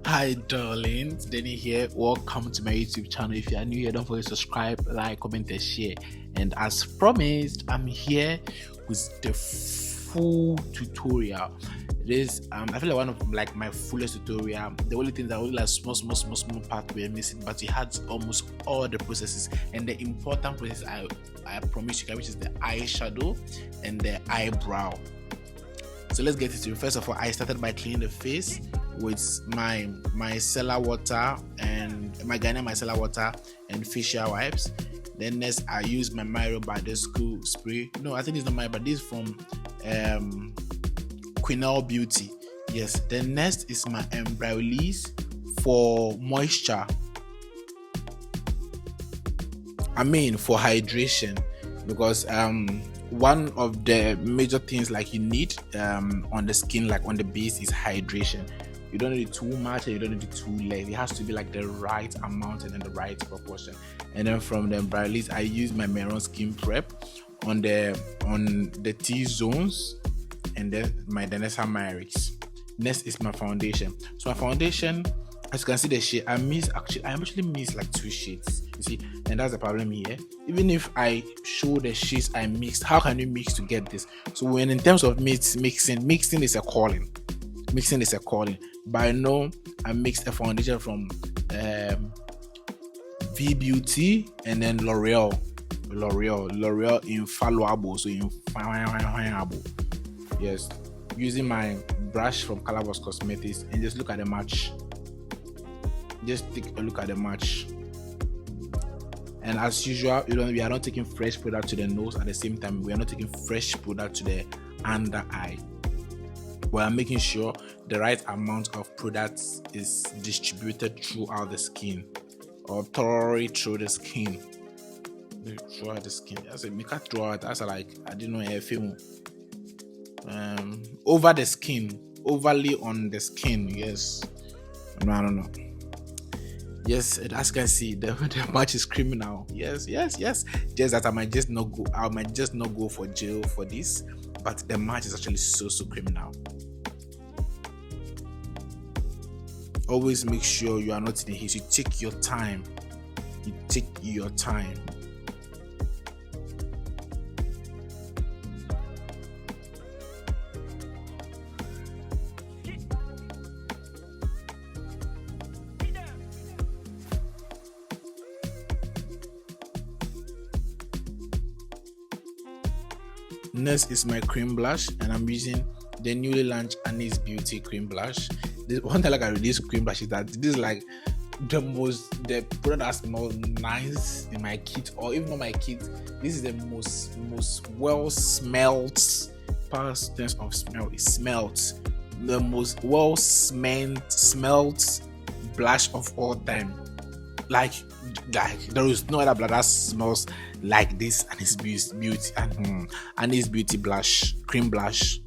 Hi darlings, Denny here. Welcome to my YouTube channel. If you are new here, don't forget to subscribe, like, comment, and share. And as promised, I'm here with the full tutorial. This I feel like one of my fullest tutorial. The only thing that only like small part we're missing, but it had almost all the processes and the important process I promise you guys, which is the eyeshadow and the eyebrow. So let's get into it. First of all, I started by cleaning the face with my micellar water and my Ghanaian micellar water and facial wipes. Then next I use my Myro by the school spray. No, I think it's not my, but this is from Quinel Beauty. Yes. Then next is my Eyebrow for moisture. For hydration, because one of the major things like you need on the skin, like on the base, is hydration. You don't need it too much and you don't need it too less. It has to be like the right amount and in the right proportion. And then from the brow list, I use my Meron Skin Prep on the T zones, and then my Danessa Myrix. Next is my foundation. So my foundation, as you can see the shade, I actually miss like 2 shades. You see, and that's the problem here. Even if I show the shades I mixed, how can you mix to get this? So when in terms of mixing is a calling. Mixing is a calling. But I know I mixed a foundation from V Beauty and then L'Oreal Infallible. So Infallible. Yes. Using my brush from Calaboose Cosmetics, and just look at the match. Just take a look at the match. And as usual, we are not taking fresh product to the nose. At the same time, we are not taking fresh product to the under eye. We are making sure the right amount of product is distributed throughout the skin, or thoroughly through the skin. Throughout the skin. I said, make it throughout. That's like, I didn't know a film. Over the skin, overly on the skin. Yes. No, I don't know. Yes, as you can see, the match is criminal. Yes. Just that I might just not go for jail for this, but the match is actually so criminal. Always make sure you are not in a haste. You take your time. Next is my cream blush, and I'm using the newly launched Annie's Beauty cream blush. This one thing I like about this cream blush is that this is like the product that smells nice in my kit, or even not my kit. This is the most well smelled. Past tense of smell, it smells the most well smelled blush of all time. Like there is no other blush that smells like this, and it's beauty and this beauty blush, cream blush.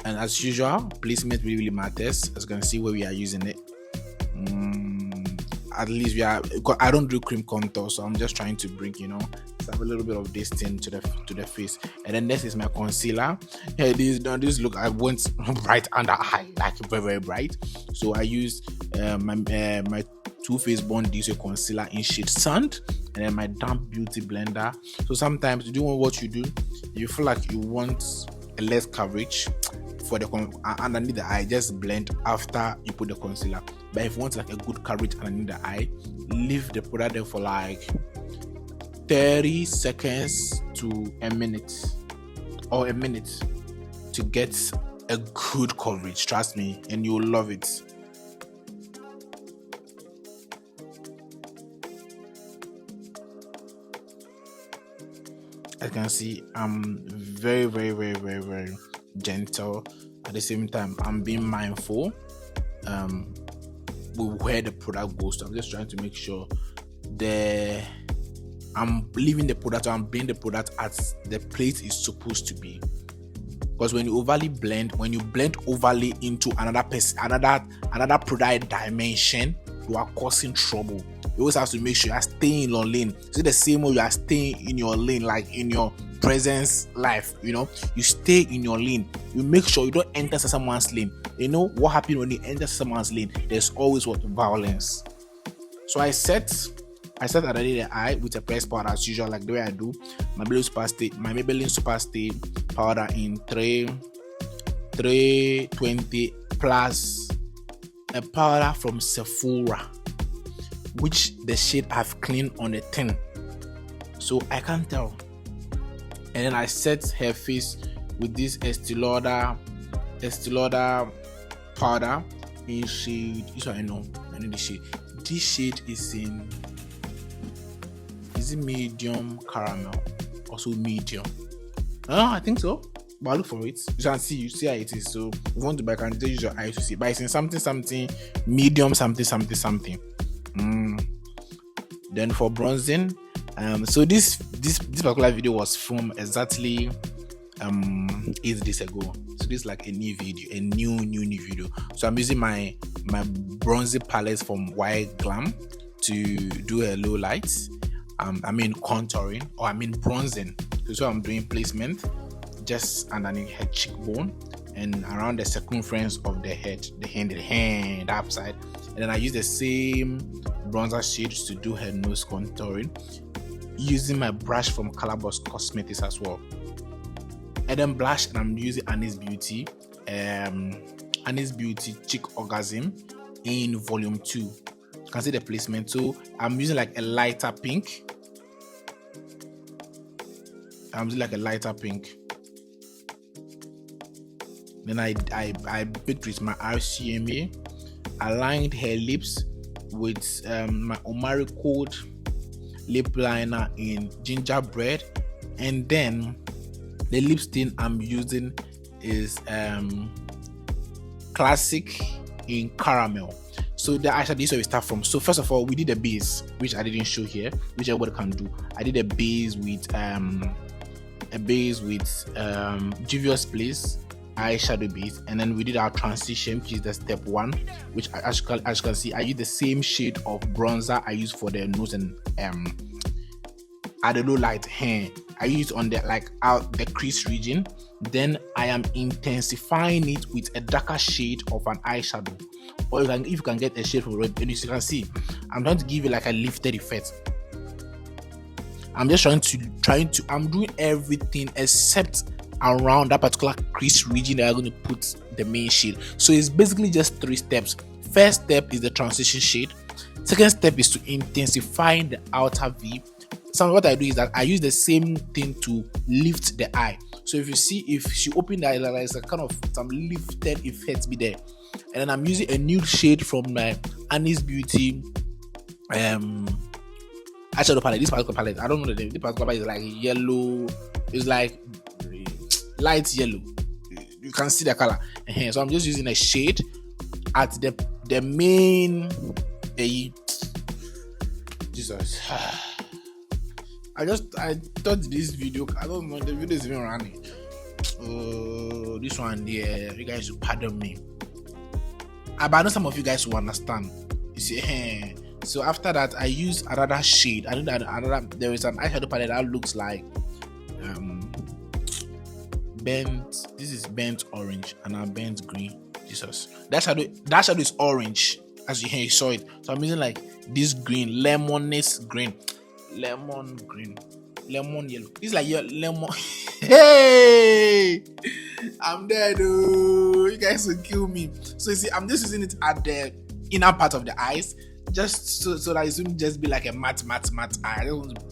And as usual, placement really matters. As you can see where we are using it. At least I don't do cream contour, so I'm just trying to bring, have a little bit of this thing to the face. And then this is my concealer. Here, this look, I went right under eye, like very, very bright. So I use my Too Faced Bond Diesel concealer in shade Sand, and then my damp beauty blender. So sometimes you do what you do, you feel like you want a less coverage for the underneath the eye, just blend after you put the concealer. But if you want like a good coverage underneath the eye, leave the product there for like 30 seconds to a minute to get a good coverage. Trust me, and you'll love it. As you can see, I'm very, very, very, very, very gentle. At the same time, I'm being mindful with where the product goes to. I'm just trying to make sure I'm leaving the product, or I'm bringing the product at the place it's supposed to be. Because when you blend overly into another product dimension, you are causing trouble. You always have to make sure you are staying in your lane. So the same way you are staying in your lane, like in your presence life, you stay in your lane. You make sure you don't enter someone's lane. You know what happened when you enter someone's lane? There's always what? Violence. So I set already the eye with a press powder as usual, like the way I do. My Maybelline Super Stay powder in 320 plus a powder from Sephora, which the shade I've cleaned on the tin, so I can't tell. And then I set her face with this Estee Lauder powder in shade. This one I know the shade. This shade is it medium caramel? Also medium. I think so. But I'll look for it. You see how it is. So if you want to buy, I can just use your eyes to see. But it's in something medium something. Then for bronzing, so this particular video was filmed exactly 8 days ago. So this is like a new video. So I'm using my bronzing palette from White Glam to do a low light. Contouring, or bronzing. So I'm doing placement just underneath her cheekbone and around the circumference of the head, the hand upside. And then I use the same bronzer shades to do her nose contouring, using my brush from Colorbox Cosmetics as well. And then blush, and I'm using Annie's Beauty Cheek Orgasm in volume 2. You can see the placement. So I'm using like a lighter pink. Then I bit with my RCMA, aligned her lips with my Omari Code lip liner in gingerbread, and then the lip stain I'm using is classic in caramel. So the eyeshadow, this is where we start from. So first of all, we did a base, which I didn't show here, which everybody can do. I did a base with Juvia's Place eyeshadow base, and then we did our transition, which is the step 1, which as you can see, I use the same shade of bronzer I use for the nose and at the low light hair. I use on the out the crease region. Then I am intensifying it with a darker shade of an eyeshadow, or if you can get a shade from red. And as you can see, I'm trying to give you like a lifted effect. I'm just trying to I'm doing everything except around that particular crease region that I'm going to put the main shade. So it's basically just 3 steps. First step is the transition shade. Second step is to intensify the outer V. So what I do is that I use the same thing to lift the eye. So if you see, if she opened the eye, there's a kind of some lifted effect be there. And then I'm using a nude shade from my Annie's Beauty eyeshadow palette. This particular palette, I don't know the name. This particular palette is like yellow. It's like light yellow. You can see the color. So I'm just using a shade at the main. Jesus. I thought this video, I don't know, the video is even running. This one there, you guys should pardon me. But I know some of you guys will understand. You see, so after that, I use another shade. I know that there is an eyeshadow palette that looks like this is burnt orange and now burnt green. Jesus, that shadow is orange, as you saw it. So I'm using like this green, lemon yellow. This is like your lemon. Hey, I'm dead, dude. You guys will kill me. So you see, I'm just using it at the inner part of the eyes, just so that it shouldn't just be like a matte eye. I don't want to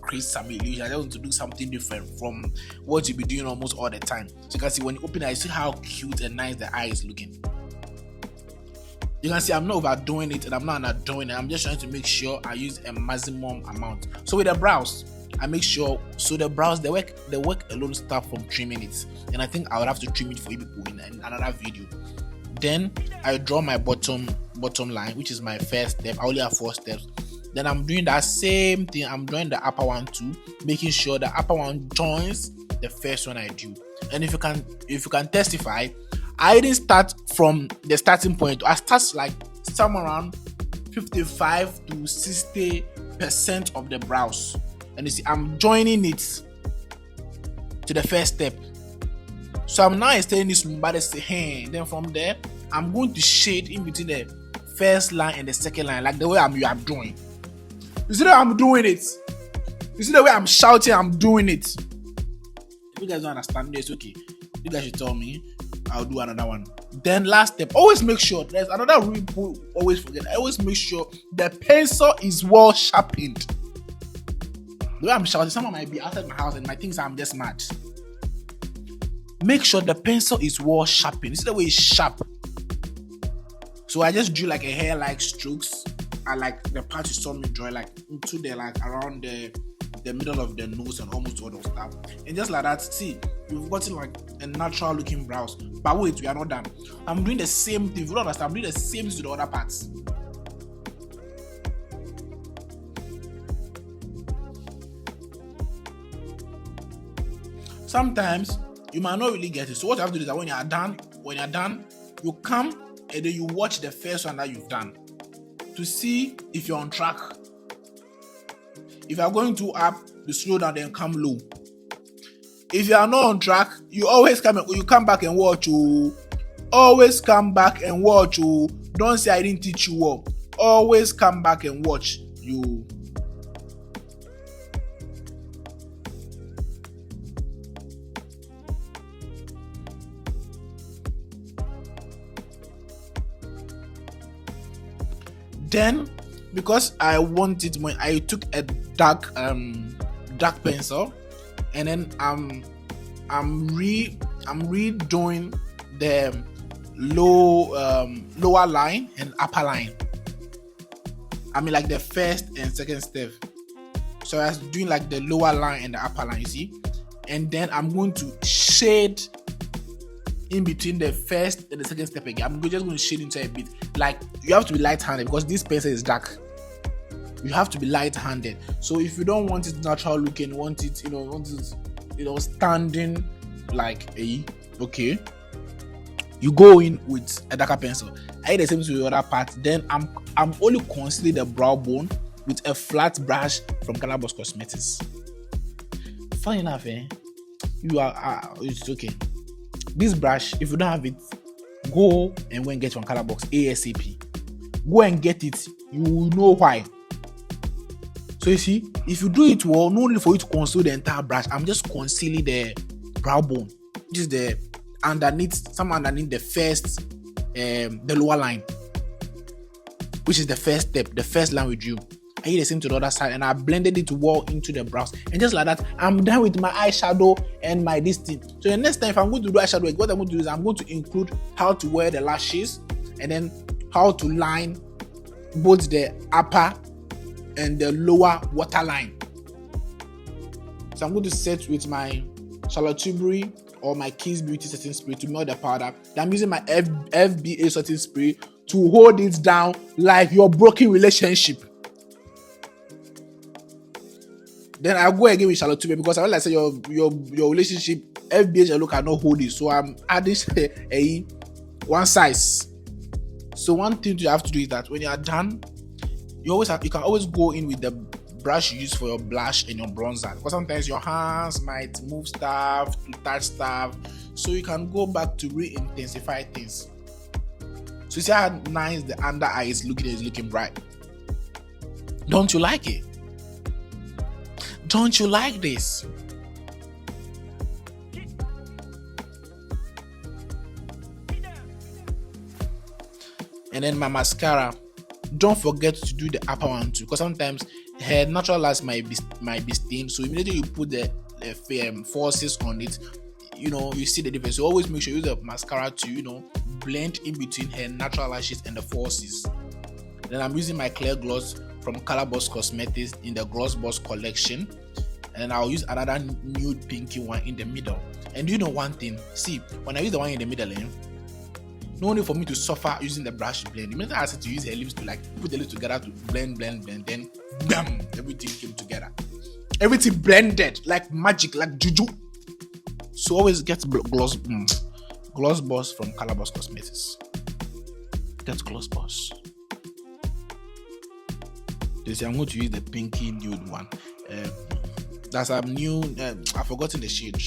create some illusion. I don't want to do something different from what you be doing almost all the time. So you can see when you open it, you see how cute and nice the eye is looking. You can see I'm not overdoing it and I'm not underdoing it. I'm just trying to make sure I use a maximum amount. So with the brows, I make sure, so the brows, the work alone start from trimming it. And I think I would have to trim it for you people in another video. Then I draw my bottom line, which is my first step. I only have 4 steps. Then I'm doing that same thing. I'm drawing the upper one too, making sure the upper one joins the first one I do. And if you can testify, I didn't start from the starting point. I start like somewhere around 55 to 60% of the brows. And you see, I'm joining it to the first step. So I'm now extending this by the hand. Then from there, I'm going to shade in between the first line and the second line, like the way I'm doing. You see the way I'm doing it? You see the way I'm shouting, I'm doing it. If you guys don't understand this, okay, you guys should tell me. I'll do another one. Then last step, always make sure, there's another rule people always forget. I always make sure the pencil is well sharpened. The way I'm shouting, someone might be outside my house and might think I'm just mad. Make sure the pencil is well sharpened. You see the way it's sharp. So I just drew like a hair-like strokes. I like the part you saw me draw, like into the like around the middle of the nose and almost all those stuff. And just like that, see, we've gotten like a natural looking brows. But wait, we are not done. I'm doing the same thing. If you don't understand, I'm doing the same to the other parts. Sometimes you might not really get it. So what you have to do is that when you're done, you come and then you watch the first one that you've done to see if you're on track. If you're going too up, you slow down then come low. If you are not on track, you always come back and watch. Always come back and watch. Don't say I didn't teach you well. Always come back and watch you. Then, because I want it more, I took a dark pencil, and then I'm redoing the lower line and upper line. I mean, like the first and second step. So I was doing like the lower line and the upper line, you see, and then I'm going to shade in between the first and the second step again. I'm just going to shade into a bit. Like, you have to be light-handed because this pencil is dark. You have to be light-handed. So if you don't want it natural looking, want it standing like okay, you go in with a darker pencil. I did the same to the other part. Then I'm only concealing the brow bone with a flat brush from Calaboose Cosmetics. Funny enough, it's okay. This brush, if you don't have it, go and get one Calaboose ASAP. Go and get it. You will know why. So you see, if you do it well, no need for you to conceal the entire brush. I'm just concealing the brow bone. Just the underneath the first, the lower line, which is the first step, the first line we drew. I did the same to the other side, and I blended it well into the brows. And just like that, I'm done with my eyeshadow and my this thing. So the next time, if I'm going to do eyeshadow, what I'm going to do is I'm going to include how to wear the lashes, and then how to line both the upper and the lower waterline. So I'm going to set with my Charlotte Tilbury or my Kiss Beauty setting spray to melt the powder. Then I'm using my FBA setting spray to hold it down like your broken relationship. Then I'll go again with Charlotte Tilbury because I realize your relationship FBA look cannot hold it. So I'm adding a one size. So one thing you have to do is that when you are done, you can always go in with the brush you use for your blush and your bronzer, because sometimes your hands might move stuff, to touch stuff, so you can go back to re-intensify things. So you see how nice the under eye is looking bright. Don't you like it? Don't you like this? And then my mascara, don't forget to do the upper one too, because sometimes her natural lines might be stained. So immediately you put the forces on it, you see the difference. So always make sure you use the mascara to blend in between her natural lashes and the forces. Then I'm using my clear gloss from Calaboose Cosmetics in the Gloss Boss collection, and I'll use another nude pinky one in the middle. And one thing, see, when I use the one in the middle, no need for me to suffer using the brush to blend. Immediately I said to use her lips to put the lips together to blend, then bam, everything came together. Everything blended like magic, like juju. So always get Gloss Boss from Calaboose Cosmetics. Get Gloss Boss. They say I'm going to use the pinky nude one. That's a new. I've forgotten the shade,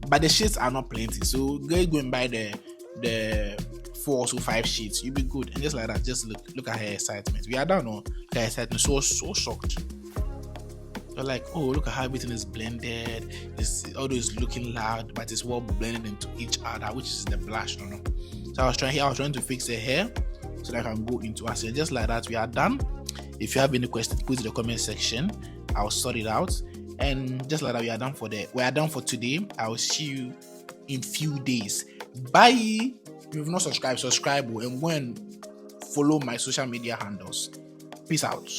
but the shades are not plenty. So go and buy the the 4 to 5 sheets, you'll be good. And just like that, just look at her excitement. We are done. Look at her excitement. So shocked. You're like, oh, look at how everything is blended. Although it's looking loud, but it's well blended into each other, which is the blush. No. So I was trying to fix her hair so that I can go into her. So just like that, we are done. If you have any questions, put in the comment section. I'll sort it out. And just like that, we are done for today. I will see you in few days. Bye. If you've not subscribed, subscribe and go and follow my social media handles. Peace out.